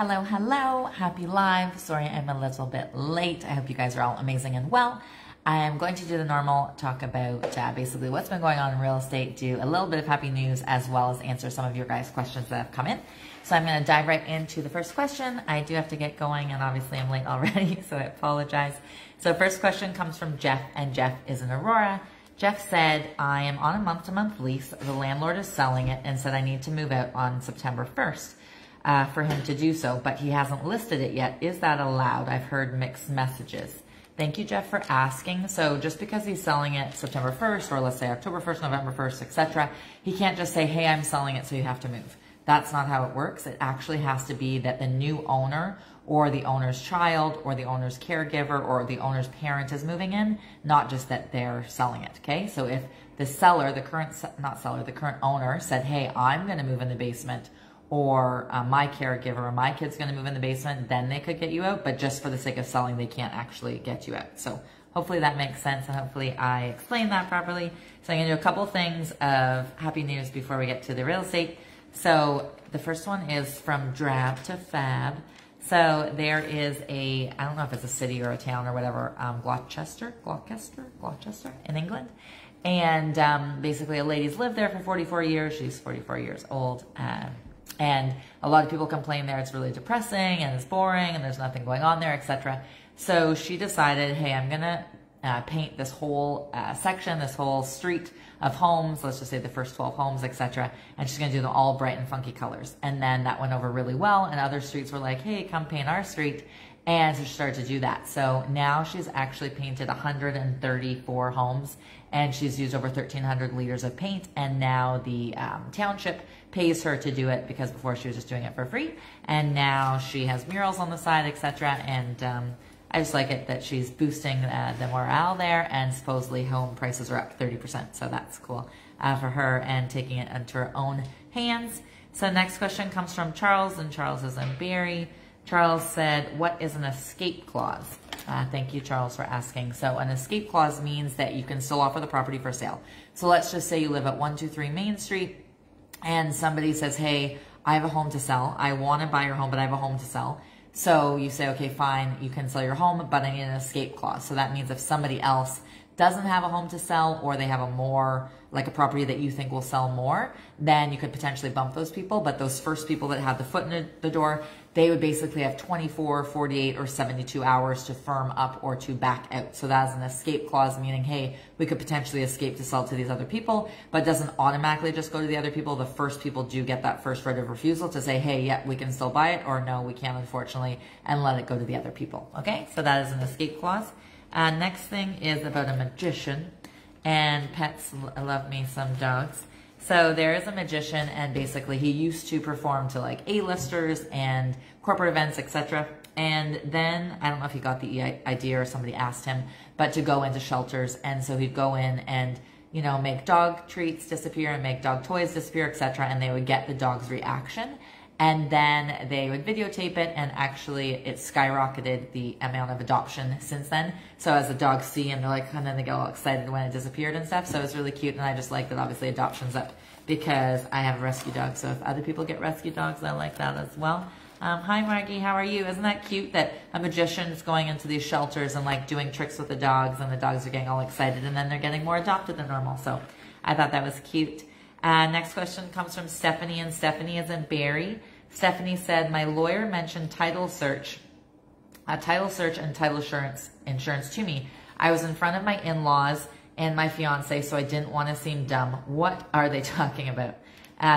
Hello, hello, happy live. Sorry I'm a little bit late. I hope you guys are all amazing and well. I am going to do the normal, talk about basically what's been going on in real estate, do a little bit of happy news, as well as answer some of your guys' questions that have come in. So I'm going to dive right into the first question. I do have to get going, and obviously I'm late already, so I apologize. So first question comes from Jeff, and Jeff is in Aurora. Jeff said, I am on a month-to-month lease. The landlord is selling it and said I need to move out on September 1st. For him to do so, but he hasn't listed it yet. Is that allowed? I've heard mixed messages. Thank you, Jeff, for asking. So just because he's selling it September 1st, or let's say October 1st, November 1st, etc., he can't just say, hey, I'm selling it, so you have to move. That's not how it works. It actually has to be that the new owner or the owner's child or the owner's caregiver or the owner's parent is moving in, not just that they're selling it, okay? So if the seller, the current owner said, hey, I'm going to move in the basement, or my caregiver or my kid's going to move in the basement, then they could get you out. But just for the sake of selling, they can't actually get you out. So hopefully that makes sense, and hopefully I explained that properly. So I'm going to do a couple things of happy news before we get to the real estate. So the first one is from drab to fab. So there is I don't know if it's a city or a town or whatever, Gloucester in England. And basically a lady's lived there for 44 years. She's 44 years old. And a lot of people complain there it's really depressing and it's boring and there's nothing going on there, etc. So she decided, hey, I'm going to paint this whole section, this whole street of homes, let's just say the first 12 homes, etc. And she's going to do them all bright and funky colors. And then that went over really well, and other streets were like, hey, come paint our street. And so she started to do that. So now she's actually painted 134 homes, and she's used over 1,300 liters of paint. And now the township pays her to do it, because before she was just doing it for free. And now she has murals on the side, etc. And I just like it that she's boosting the morale there, and supposedly home prices are up 30%. So that's cool for her, and taking it into her own hands. So next question comes from Charles, and Charles is in Barrie. Charles said, what is an escape clause? Thank you, Charles, for asking. So an escape clause means that you can still offer the property for sale. So let's just say you live at 123 Main Street, and somebody says, hey, I have a home to sell. I want to buy your home, but I have a home to sell. So you say, okay, fine, you can sell your home, but I need an escape clause. So that means if somebody else doesn't have a home to sell, or they have a property that you think will sell more, then you could potentially bump those people. But those first people that have the foot in the door, they would basically have 24, 48, or 72 hours to firm up or to back out. So that is an escape clause, meaning, hey, we could potentially escape to sell to these other people, but doesn't automatically just go to the other people. The first people do get that first right of refusal to say, hey, yeah, we can still buy it, or no, we can't, unfortunately, and let it go to the other people. Okay, so that is an escape clause. Next thing is about a magician, and pets love me some dogs. So there is a magician, and basically he used to perform to like A-listers and corporate events, etc. And then, I don't know if he got the idea or somebody asked him, but to go into shelters. And so he'd go in and, you know, make dog treats disappear and make dog toys disappear, etc. And they would get the dog's reaction. And then they would videotape it, and actually it skyrocketed the amount of adoption since then. So as the dogs see, and they're like, and then they get all excited when it disappeared and stuff. So it's really cute, and I just like that obviously adoption's up, because I have a rescue dog. So if other people get rescue dogs, I like that as well. Hi Margie, how are you? Isn't that cute that a magician is going into these shelters and like doing tricks with the dogs, and the dogs are getting all excited, and then they're getting more adopted than normal. So I thought that was cute. Next question comes from Stephanie, and Stephanie is in Barrie. Stephanie said, my lawyer mentioned title search and title insurance to me. I was in front of my in-laws and my fiance, so I didn't want to seem dumb. What are they talking about?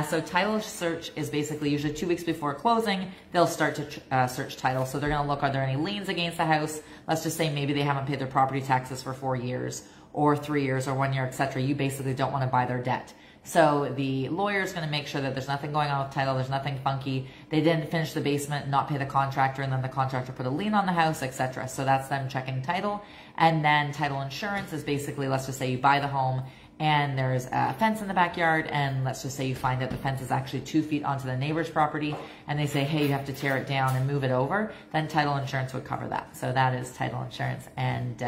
So title search is basically usually 2 weeks before closing, they'll start to search title. So they're going to look, are there any liens against the house? Let's just say maybe they haven't paid their property taxes for 4 years or 3 years or 1 year, etc. You basically don't want to buy their debt. So the lawyer is going to make sure that there's nothing going on with title, there's nothing funky, they didn't finish the basement, not pay the contractor, and then the contractor put a lien on the house, etc. So that's them checking title. And then title insurance is basically, let's just say you buy the home and there's a fence in the backyard, and let's just say you find that the fence is actually 2 feet onto the neighbor's property, and they say, hey, you have to tear it down and move it over, then title insurance would cover that. So that is title insurance and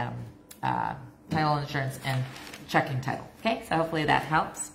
checking title. Okay, so hopefully that helps.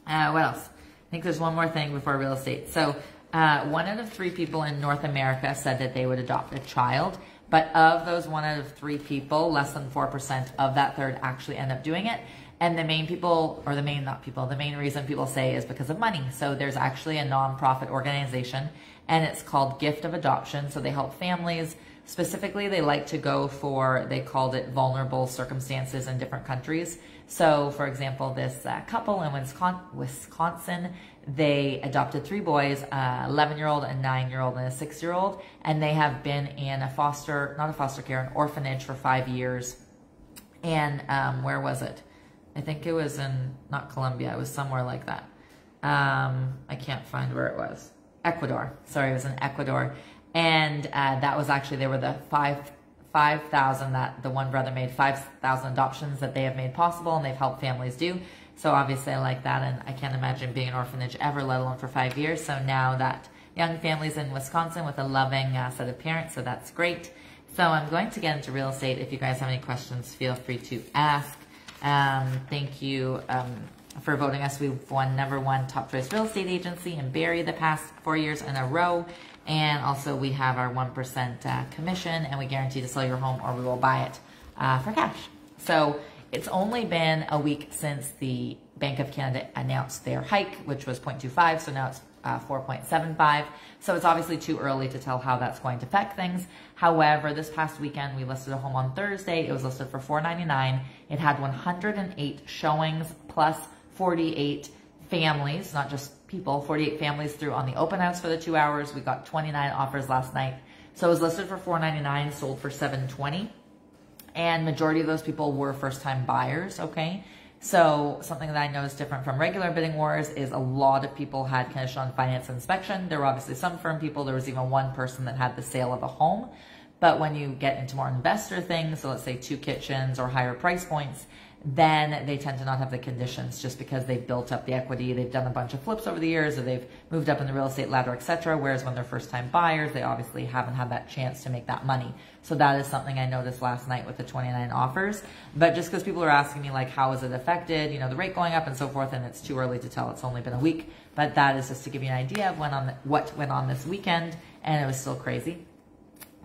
What else? I think there's one more thing before real estate. So 1 out of 3 people in North America said that they would adopt a child. But of those 1 out of 3 people, less than 4% of that third actually end up doing it. And the main people, or the main, not people, the main reason people say is because of money. So there's actually a nonprofit organization, and it's called Gift of Adoption. So they help families. Specifically, they like to go for, they called it vulnerable circumstances in different countries. So for example, this couple in Wisconsin, they adopted 3 boys, 11-year-old, a 9-year-old, and a 6-year-old. And they have been in a not a foster care, an orphanage for 5 years. And where was it? I think it was in, not Colombia, it was somewhere like that. I can't find where it was. Ecuador. Sorry, it was in Ecuador. And that was actually, they were the 5,000 that the one brother made, 5,000 adoptions that they have made possible and they've helped families do. So obviously I like that, and I can't imagine being an orphanage ever, let alone for 5 years. So now that young families in Wisconsin with a loving set of parents, so that's great. So I'm going to get into real estate. If you guys have any questions, feel free to ask. Thank you for voting us. We've won #1 top choice real estate agency in Barrie the past 4 years in a row. And also we have our 1% commission, and we guarantee to sell your home or we will buy it for cash. So it's only been a week since the Bank of Canada announced their hike, which was 0.25. So now it's 4.75. So it's obviously too early to tell how that's going to affect things. However, this past weekend, we listed a home on Thursday. It was listed for $499. It had 108 showings plus 48 families, not just people, 48 families through on the open house for the 2 hours. We got 29 offers last night. So it was listed for $499, sold for $720. And majority of those people were first-time buyers, okay? So something that I noticed different from regular bidding wars is a lot of people had conditional on finance inspection. There were obviously some firm people. There was even one person that had the sale of a home. But when you get into more investor things, so let's say 2 kitchens or higher price points, then they tend to not have the conditions just because they've built up the equity. They've done a bunch of flips over the years, or they've moved up in the real estate ladder, etc. Whereas when they're first-time buyers, they obviously haven't had that chance to make that money. So that is something I noticed last night with the 29 offers. But just because people are asking me, like, how is it affected, you know, the rate going up and so forth, and it's too early to tell. It's only been a week. But that is just to give you an idea of what went on this weekend, and it was still crazy.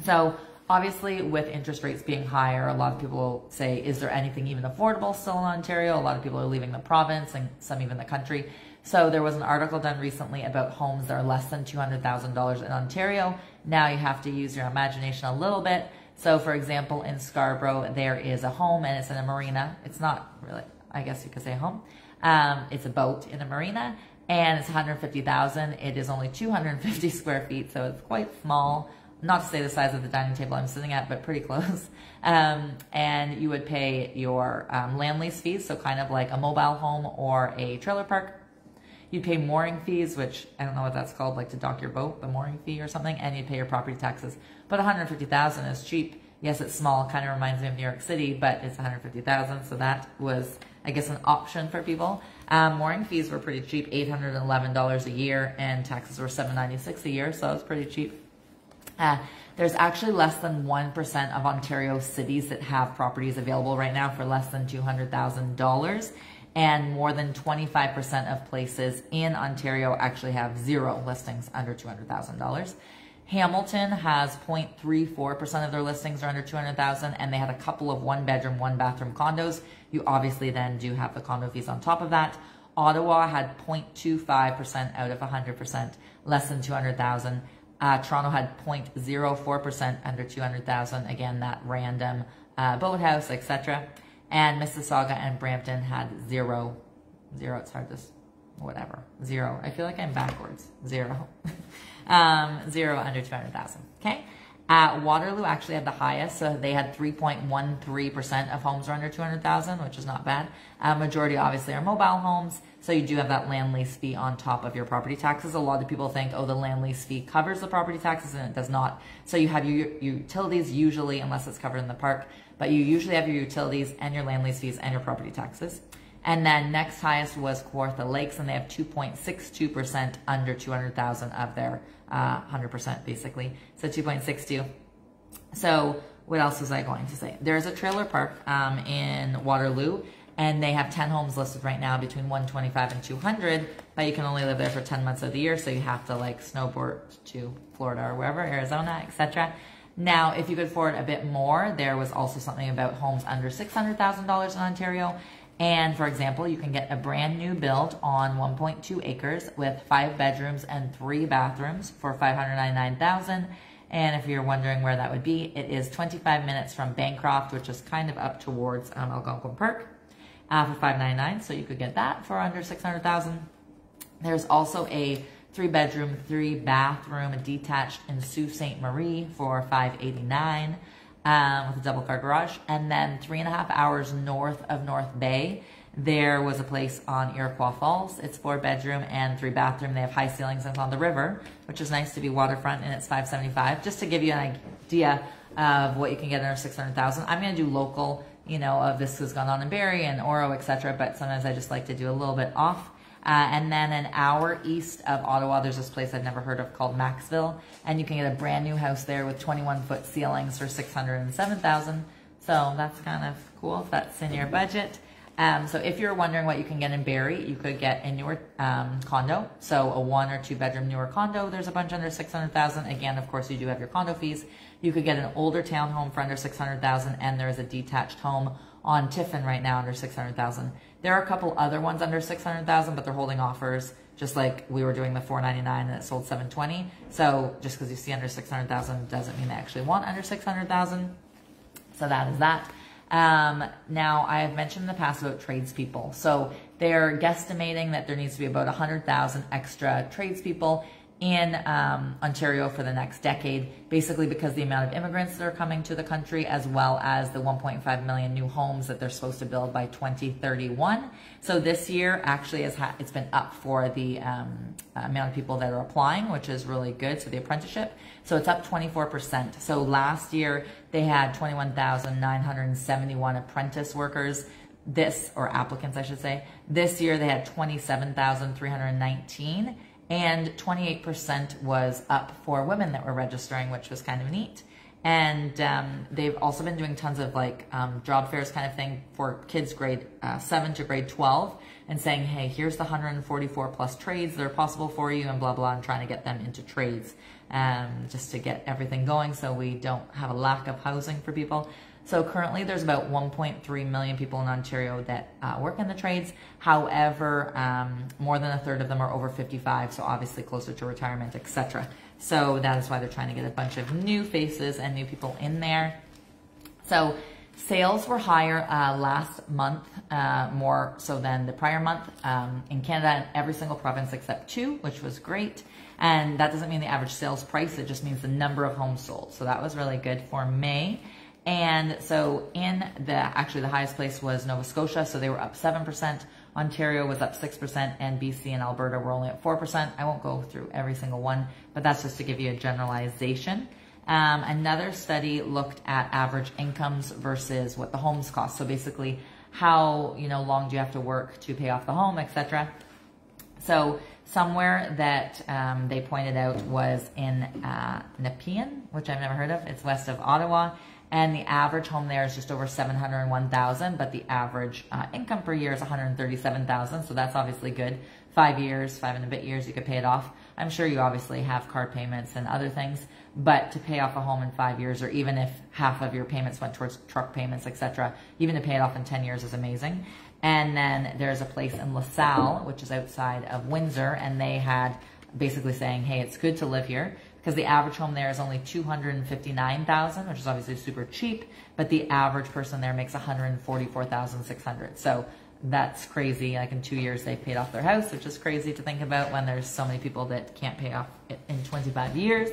So obviously, with interest rates being higher, a lot of people will say, is there anything even affordable still in Ontario? A lot of people are leaving the province and some even the country. So there was an article done recently about homes that are less than $200,000 in Ontario. Now you have to use your imagination a little bit. So for example, in Scarborough, there is a home and it's in a marina. It's not really, I guess you could say a home. It's a boat in a marina and it's $150,000. It is only 250 square feet, so it's quite small. Not to say the size of the dining table I'm sitting at, but pretty close. And you would pay your land lease fees, so kind of like a mobile home or a trailer park. You'd pay mooring fees, which I don't know what that's called, like to dock your boat, the mooring fee or something, and you'd pay your property taxes. But $150,000 is cheap. Yes, it's small, kind of reminds me of New York City, but it's $150,000, so that was, I guess, an option for people. Mooring fees were pretty cheap, $811 a year, and taxes were $796 a year, so it was pretty cheap. There's actually less than 1% of Ontario cities that have properties available right now for less than $200,000. And more than 25% of places in Ontario actually have 0 listings under $200,000. Hamilton has 0.34% of their listings are under $200,000, and they had a couple of 1-bedroom, 1-bathroom condos. You obviously then do have the condo fees on top of that. Ottawa had 0.25% out of 100%, less than $200,000. Toronto had 0.04% under $200,000. Again, that random boathouse, etc. And Mississauga and Brampton had 0. It's hard to, whatever. 0. I feel like I'm backwards. 0. 0 under 200,000. Okay. Waterloo actually had the highest, so they had 3.13% of homes are under 200,000, which is not bad. Majority obviously are mobile homes, so you do have that land lease fee on top of your property taxes. A lot of people think, oh, the land lease fee covers the property taxes, and it does not. So you have your utilities usually, unless it's covered in the park, but you usually have your utilities and your land lease fees and your property taxes. And then next highest was Kawartha Lakes, and they have 2.62% under 200,000 of their 100% basically. So 2.62. So what else was I going to say? There's a trailer park in Waterloo, and they have 10 homes listed right now between 125 and 200, but you can only live there for 10 months of the year, so you have to like snowboard to Florida or wherever, Arizona, etc. Now, if you could afford a bit more, there was also something about homes under $600,000 in Ontario. And for example, you can get a brand new build on 1.2 acres with 5 bedrooms and 3 bathrooms for $599,000. And if you're wondering where that would be, it is 25 minutes from Bancroft, which is kind of up towards Algonquin Park, for $599,000. So you could get that for under $600,000. There's also a 3-bedroom, 3-bathroom detached in Sault Ste. Marie for $589,000. With a double car garage. And then 3.5 hours north of North Bay, there was a place on Iroquois Falls. It's 4-bedroom and 3-bathroom. They have high ceilings and it's on the river, which is nice to be waterfront, and it's $575,000. Just to give you an idea of what you can get under $600,000. I'm going to do local, you know, of this has gone on in Barrie and Oro, etc. But sometimes I just like to do a little bit off. And then an hour east of Ottawa, there's this place I've never heard of called Maxville, and you can get a brand new house there with 21-foot ceilings for $607,000. So that's kind of cool if that's in your budget. So if you're wondering what you can get in Barrie, you could get a newer condo. So a 1 or 2-bedroom newer condo, there's a bunch under $600,000. Again, of course, you do have your condo fees. You could get an older townhome for under $600,000, and there is a detached home on Tiffin right now under $600,000. There are a couple other ones under $600,000, but they're holding offers, just like we were doing the $499 and it sold $720. So just because you see under $600,000 doesn't mean they actually want under $600,000. So that is that. Now, I have mentioned in the past about tradespeople. So they're guesstimating that there needs to be about 100,000 extra tradespeople in Ontario for the next decade, basically because the amount of immigrants that are coming to the country, as well as the 1.5 million new homes that they're supposed to build by 2031. So this year actually it's been up for the amount of people that are applying, which is really good. So the apprenticeship, so it's up 24%. So last year they had 21,971 apprentice workers. Or applicants, I should say. This year they had 27,319. And 28% was up for women that were registering, which was kind of neat. And they've also been doing tons of like job fairs kind of thing for kids grade 7 to grade 12, and saying, hey, here's the 144 plus trades that are possible for you, and blah, blah, and trying to get them into trades just to get everything going so we don't have a lack of housing for people. So currently there's about 1.3 million people in Ontario that work in the trades. However, more than a third of them are over 55, so obviously closer to retirement, etc. So that is why they're trying to get a bunch of new faces and new people in there. So sales were higher last month, more so than the prior month in Canada, in every single province except 2, which was great. And that doesn't mean the average sales price, it just means the number of homes sold. So that was really good for May. And so actually the highest place was Nova Scotia, so they were up 7%. Ontario was up 6%, and BC and Alberta were only at 4%. I won't go through every single one, but that's just to give you a generalization. Another study looked at average incomes versus what the homes cost. So basically, how long do you have to work to pay off the home, etc. So somewhere that they pointed out was in Nepean, which I've never heard of. It's west of Ottawa. And the average home there is just over $701,000, but the average income per year is $137,000. So that's obviously good. 5 years, 5 and a bit years, you could pay it off. I'm sure you obviously have car payments and other things, but to pay off a home in 5 years, or even if half of your payments went towards truck payments, etc., even to pay it off in 10 years is amazing. And then there's a place in LaSalle, which is outside of Windsor, and they had basically saying, hey, it's good to live here, because the average home there is only $259,000, which is obviously super cheap, but the average person there makes $144,600. So that's crazy. Like in 2 years, they paid off their house, which is crazy to think about when there's so many people that can't pay off it in 25 years.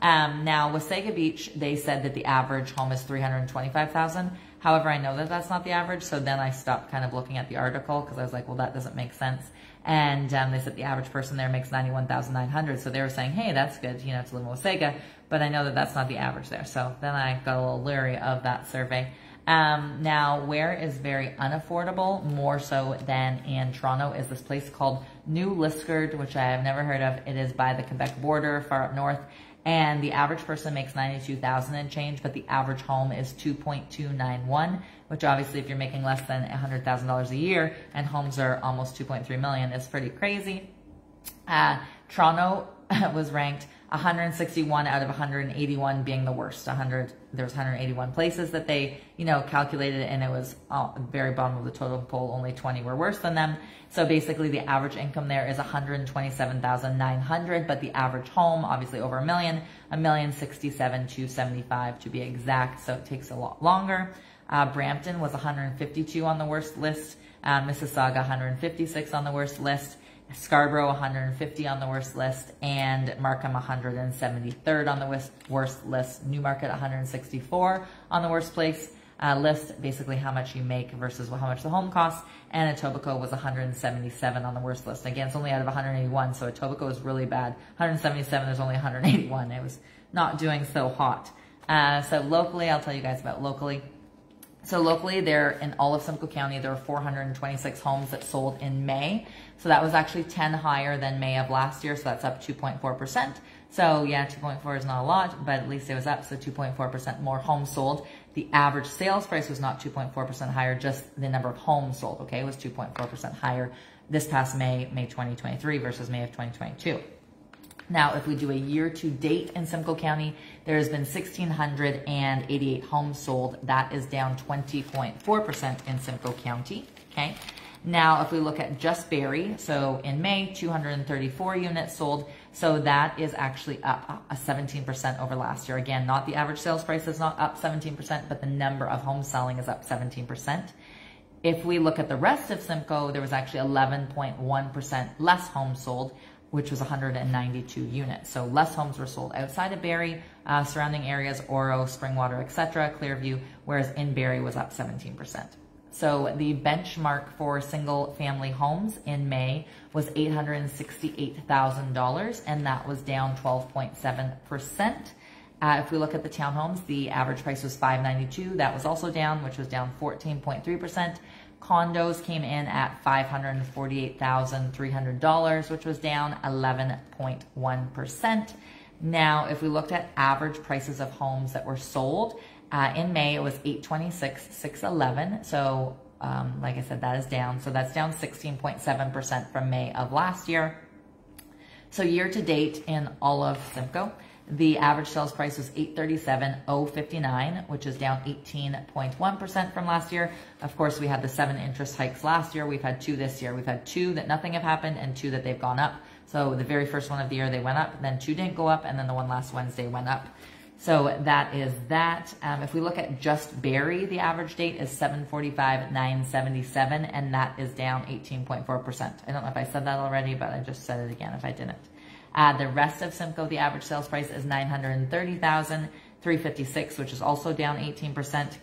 Now, Wasaga Beach, they said that the average home is $325,000. However, I know that that's not the average, so then I stopped kind of looking at the article because I was like, well, that doesn't make sense. And they said the average person there makes $91,900. So they were saying, hey, that's good, to live in Wasaga. But I know that that's not the average there. So then I got a little leery of that survey. Now, where is very unaffordable, more so than in Toronto, is this place called New Liskeard, which I have never heard of. It is by the Quebec border, far up north. and the average person makes $92,000 and change, but the average home is $2.291, which obviously if you're making less than $100,000 a year and homes are almost 2.3 million, is pretty crazy. Toronto was ranked 161 out of 181 being the worst. There's 181 places that they, calculated, and it was very bottom of the totem pole. Only 20 were worse than them. So basically the average income there is 127,900, but the average home, obviously over $1 million, $1,067,275 to be exact. So it takes a lot longer. Brampton was 152 on the worst list. Mississauga 156 on the worst list. Scarborough 150 on the worst list, and Markham 173rd on the worst list. Newmarket 164 on the worst place list, basically how much you make versus how much the home costs. And Etobicoke was 177 on the worst list. Again, it's only out of 181, so Etobicoke is really bad. 177, there's only 181. It was not doing so hot. So locally, I'll tell you guys about locally. So locally, there in all of Simcoe County, there were 426 homes that sold in May. So that was actually 10 higher than May of last year. So that's up 2.4%. So yeah, 2.4 is not a lot, but at least it was up. So 2.4% more homes sold. The average sales price was not 2.4% higher, just the number of homes sold. Okay, it was 2.4% higher this past May 2023 versus May of 2022. Now, if we do a year to date in Simcoe County, there has been 1,688 homes sold. That is down 20.4% in Simcoe County, okay? Now, if we look at just Barrie, so in May, 234 units sold. So that is actually up 17% over last year. Again, not the average sales price is not up 17%, but the number of homes selling is up 17%. If we look at the rest of Simcoe, there was actually 11.1% less homes sold, which was 192 units. So less homes were sold outside of Barrie, surrounding areas, Oro, Springwater, etc., Clearview, whereas in Barrie was up 17%. So the benchmark for single family homes in May was $868,000, and that was down 12.7%. If we look at the townhomes, the average price was $592. That was also down, which was down 14.3%. Condos came in at $548,300, which was down 11.1%. Now, if we looked at average prices of homes that were sold, in May it was $826,611. So, like I said, that is down. So that's down 16.7% from May of last year. So year to date in all of Simcoe, the average sales price was $837,059, which is down 18.1% from last year. Of course, we had the 7 interest hikes last year. We've had 2 this year. We've had 2 that nothing have happened and 2 that they've gone up. So the very first one of the year, they went up, then 2 didn't go up, and then the one last Wednesday went up. So that is that. If we look at just Barrie, the average date is $745,977, and that is down 18.4%. I don't know if I said that already, but I just said it again if I didn't. The rest of Simcoe, the average sales price is $930,356, which is also down 18%.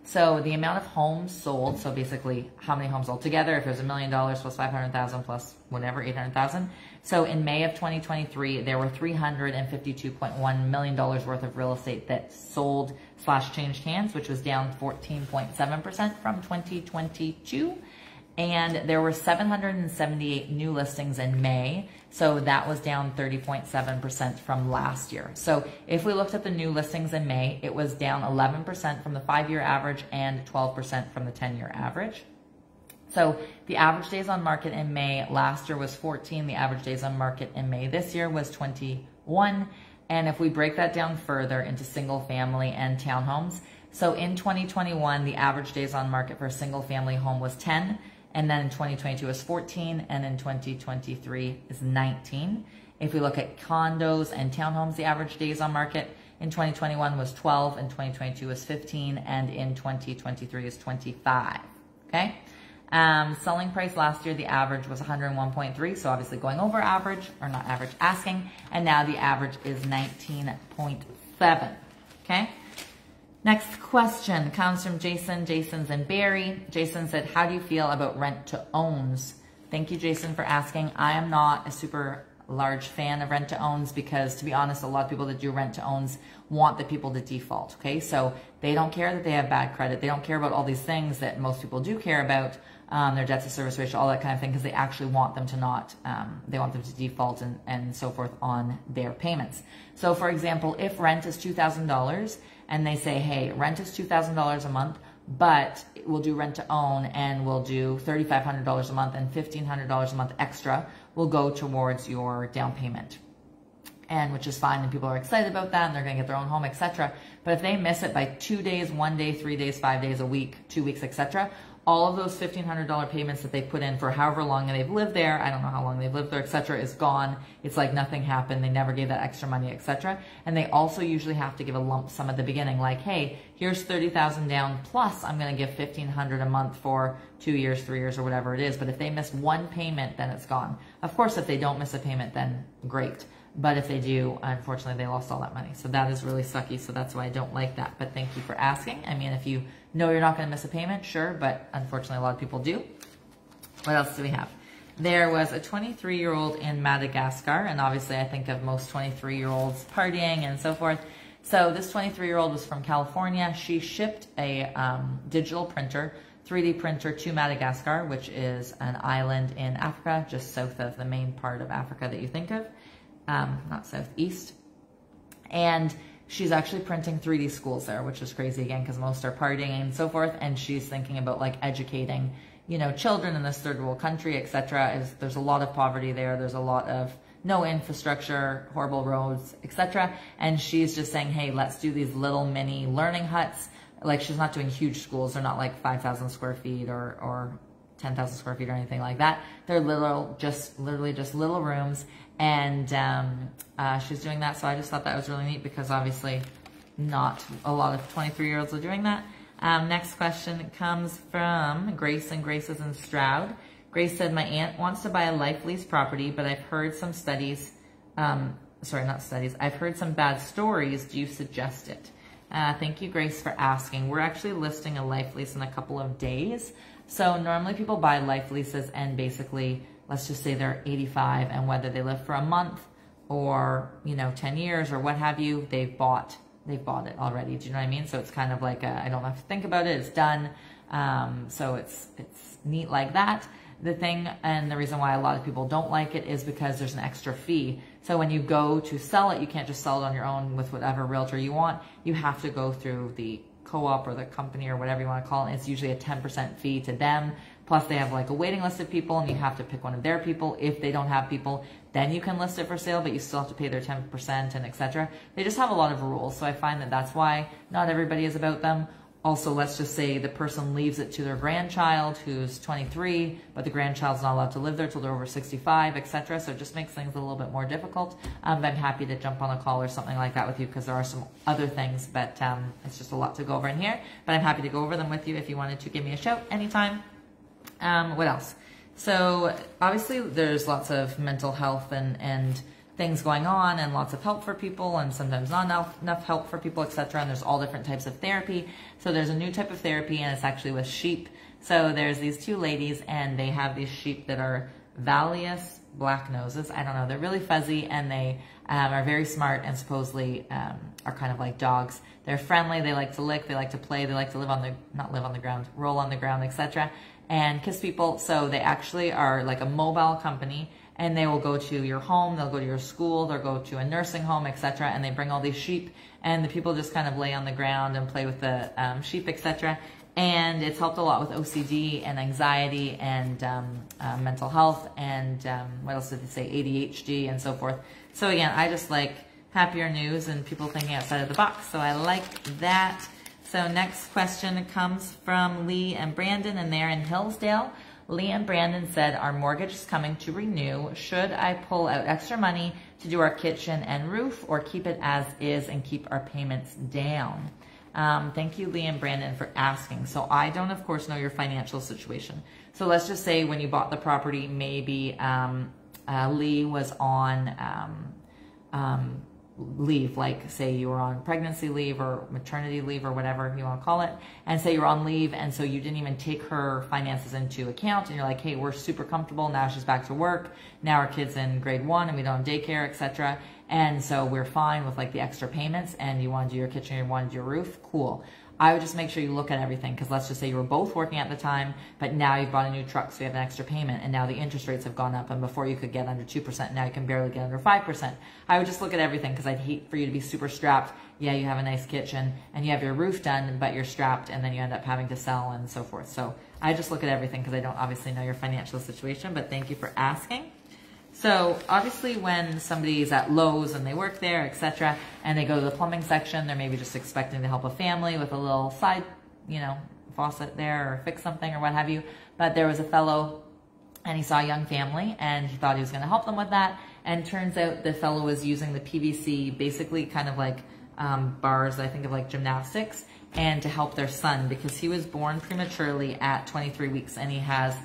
So the amount of homes sold, so basically how many homes altogether, if it was $1 million plus 500,000 plus whatever, 800,000. So in May of 2023, there were $352.1 million worth of real estate that sold / changed hands, which was down 14.7% from 2022. And there were 778 new listings in May. So that was down 30.7% from last year. So if we looked at the new listings in May, it was down 11% from the 5-year average and 12% from the 10-year average. So the average days on market in May last year was 14. The average days on market in May this year was 21. And if we break that down further into single family and townhomes, so in 2021, the average days on market for a single family home was 10. And then in 2022 is 14, and in 2023 is 19. If we look at condos and townhomes, the average days on market in 2021 was 12, in 2022 was 15, and in 2023 is 25, okay? Selling price last year, the average was 101.3, so obviously going over average, or not average, asking, and now the average is 19.7, okay? Next question comes from Jason. Jason's in Barrie. Jason said, how do you feel about rent to owns? Thank you, Jason, for asking. I am not a super large fan of rent to owns because, to be honest, a lot of people that do rent to owns want the people to default, okay? So they don't care that they have bad credit. They don't care about all these things that most people do care about. their debt to service ratio, all that kind of thing, because they actually want them to not, they want them to default and so forth on their payments. So for example, if rent is $2,000 and they say, hey, rent is $2,000 a month, but we'll do rent to own and we'll do $3,500 a month and $1,500 a month extra will go towards your down payment. And which is fine, and people are excited about that, and they're going to get their own home, etc. But if they miss it by 2 days, 1 day, 3 days, 5 days, a week, 2 weeks, etc., all of those $1,500 payments that they put in for however long they've lived there, I don't know how long they've lived there, etc., is gone. It's like nothing happened. They never gave that extra money, etc. And they also usually have to give a lump sum at the beginning, like, hey, here's $30,000 down, plus I'm going to give $1,500 a month for 2 years, 3 years, or whatever it is. But if they miss one payment, then it's gone. Of course, if they don't miss a payment, then great. But if they do, unfortunately, they lost all that money. So that is really sucky. So that's why I don't like that. But thank you for asking. I mean, if you know you're not going to miss a payment, sure. But unfortunately, a lot of people do. What else do we have? There was a 23-year-old in Madagascar. And obviously, I think of most 23-year-olds partying and so forth. So this 23-year-old was from California. She shipped a digital printer, 3D printer, to Madagascar, which is an island in Africa, just south of the main part of Africa that you think of. Not southeast. And she's actually printing 3D schools there, which is crazy again, because most are partying and so forth. And she's thinking about like educating, you know, children in this third world country, etc. There's a lot of poverty there. There's a lot of no infrastructure, horrible roads, etc. And she's just saying, hey, let's do these little mini learning huts. Like, she's not doing huge schools. They're not like 5,000 square feet or 10,000 square feet or anything like that. They're literally just little rooms. And she's doing that. So I just thought that was really neat, because obviously not a lot of 23-year-olds are doing that. Next question comes from Grace, and Grace is in Stroud. Grace said, my aunt wants to buy a life lease property, but I've heard some I've heard some bad stories. Do you suggest it? Thank you, Grace, for asking. We're actually listing a life lease in a couple of days. So normally people buy life leases and basically, let's just say they're 85, and whether they live for a month or, you know, 10 years or what have you, they've bought it already. Do you know what I mean? So it's kind of like I don't have to think about it. It's done. So it's neat like that. The thing, and the reason why a lot of people don't like it, is because there's an extra fee. So when you go to sell it, you can't just sell it on your own with whatever realtor you want. You have to go through the co-op or the company or whatever you want to call it. It's usually a 10% fee to them. Plus they have like a waiting list of people, and you have to pick one of their people. If they don't have people, then you can list it for sale, but you still have to pay their 10% and etc. They just have a lot of rules. So I find that that's why not everybody is about them. Also, let's just say the person leaves it to their grandchild who's 23, but the grandchild's not allowed to live there till they're over 65, etc. So it just makes things a little bit more difficult. But I'm happy to jump on a call or something like that with you, because there are some other things, but it's just a lot to go over in here. But I'm happy to go over them with you if you wanted to give me a shout anytime. What else? So obviously there's lots of mental health and things going on, and lots of help for people, and sometimes not enough help for people, etc. And there's all different types of therapy. So there's a new type of therapy, and it's actually with sheep. So there's these two ladies, and they have these sheep that are Valius black noses. I don't know. They're really fuzzy, and they are very smart, and supposedly are kind of like dogs. They're friendly. They like to lick. They like to play. They like to roll on the ground, etc. and kiss people. So they actually are like a mobile company, and they will go to your home, they'll go to your school, they'll go to a nursing home, etc. And they bring all these sheep, and the people just kind of lay on the ground and play with the sheep, etc. And it's helped a lot with OCD and anxiety and mental health and what else did they say, ADHD and so forth. So again, I just like happier news and people thinking outside of the box. So I like that. So next question comes from Lee and Brandon, and they're in Hillsdale. Lee and Brandon said, our mortgage is coming to renew. Should I pull out extra money to do our kitchen and roof, or keep it as is and keep our payments down? Thank you, Lee and Brandon, for asking. So I don't, of course, know your financial situation. So let's just say when you bought the property, maybe Lee was on leave, like say you were on pregnancy leave or maternity leave or whatever you want to call it, and say you're on leave, and so you didn't even take her finances into account, and you're like, hey, we're super comfortable, now she's back to work, now our kid's in grade 1 and we don't have daycare, etc. And so we're fine with like the extra payments, and you want to do your kitchen, you want to do your roof, cool. I would just make sure you look at everything, because let's just say you were both working at the time, but now you've bought a new truck, so you have an extra payment, and now the interest rates have gone up, and before you could get under 2%, now you can barely get under 5%. I would just look at everything, because I'd hate for you to be super strapped. Yeah, you have a nice kitchen, and you have your roof done, but you're strapped, and then you end up having to sell and so forth. So I just look at everything, because I don't obviously know your financial situation, but thank you for asking. So obviously when somebody's at Lowe's and they work there, etc., and they go to the plumbing section, they're maybe just expecting to help a family with a little side, you know, faucet there or fix something or what have you. But there was a fellow and he saw a young family and he thought he was going to help them with that. And turns out the fellow was using the PVC, basically kind of like bars, I think of like gymnastics, and to help their son, because he was born prematurely at 23 weeks and he has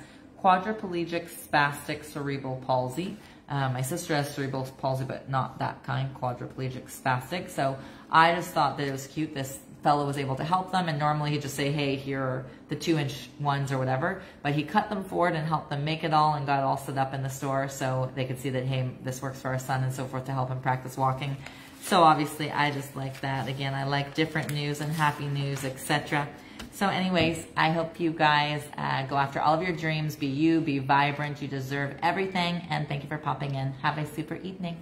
quadriplegic spastic cerebral palsy. My sister has cerebral palsy, but not that kind, quadriplegic spastic. So I just thought that it was cute. This fellow was able to help them, and normally he'd just say, hey, here are the 2-inch ones or whatever, but he cut them forward and helped them make it all and got it all set up in the store so they could see that, hey, this works for our son and so forth, to help him practice walking. So obviously I just like that. Again, I like different news and happy news, etc. So anyways, I hope you guys go after all of your dreams. Be you, be vibrant. You deserve everything. And thank you for popping in. Have a super evening.